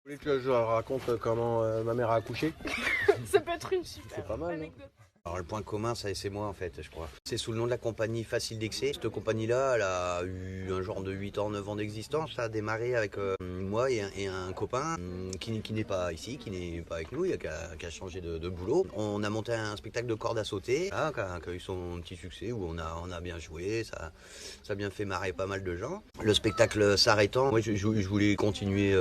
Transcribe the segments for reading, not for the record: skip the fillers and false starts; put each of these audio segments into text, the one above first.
Vous voulez que je raconte comment ma mère a accouché? Ça peut être une super C'est pas mal, non? anecdote. Alors le point commun, ça c'est moi en fait, je crois. C'est sous le nom de la compagnie Facile d'Excès. Cette compagnie-là, elle a eu un genre de 8 ans, 9 ans d'existence. Ça a démarré avec moi et un copain qui n'est pas ici, qui n'est pas avec nous, qui a changé de boulot. On a monté un spectacle de corde à sauter, hein, qui a eu son petit succès, où on a bien joué, ça a bien fait marrer pas mal de gens. Le spectacle s'arrêtant, moi je voulais continuer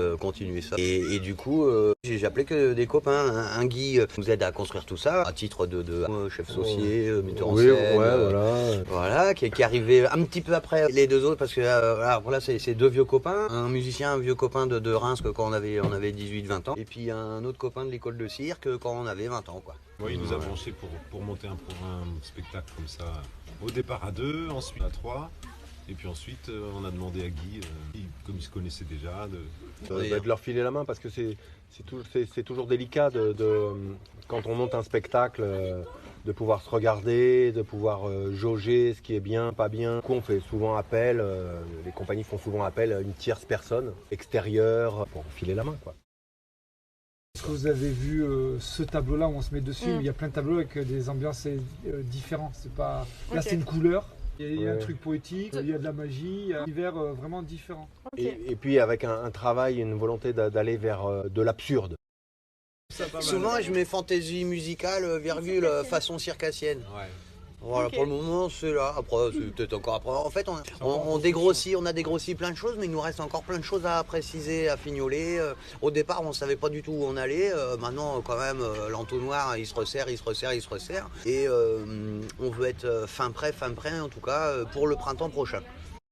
ça. Et du coup, j'ai appelé que des copains. Un Guy nous aide à construire tout ça, à titre de chef associé, metteur en Oui, scène. ouais, voilà. Voilà, qui est arrivé un petit peu après les deux autres, parce que voilà, c'est deux vieux copains. Un musicien, un vieux copain de Reims que quand on avait 18-20 ans. Et puis un autre copain de l'école de cirque quand on avait 20 ans, quoi. Oui, il nous a branché pour monter un spectacle comme ça. Au départ à 2, ensuite à 3. Et puis ensuite, on a demandé à Guy, comme il se connaissait déjà, De leur filer la main, parce que c'est toujours délicat quand on monte un spectacle, de pouvoir se regarder, de pouvoir jauger ce qui est bien, pas bien. Du coup, on fait souvent appel, les compagnies font souvent appel à une tierce personne extérieure pour filer la main, quoi. Est-ce que vous avez vu ce tableau-là où on se met dessus? Il y a plein de tableaux avec des ambiances différentes. C'est pas... Là, c'est une couleur. Il y a un truc poétique, il y a de la magie, il y a un univers vraiment différent. Et puis avec un travail, une volonté d'aller vers de l'absurde. Souvent, je mets fantaisie musicale, virgule, façon circassienne. Ouais. Voilà, Ok. pour le moment, c'est là. Après, c'est peut-être encore après. En fait, on dégrossit, on a dégrossi plein de choses, mais il nous reste encore plein de choses à préciser, à fignoler. Au départ, on ne savait pas du tout où on allait. Maintenant, quand même, l'entonnoir, il se resserre. Et on veut être fin prêt, en tout cas, pour le printemps prochain.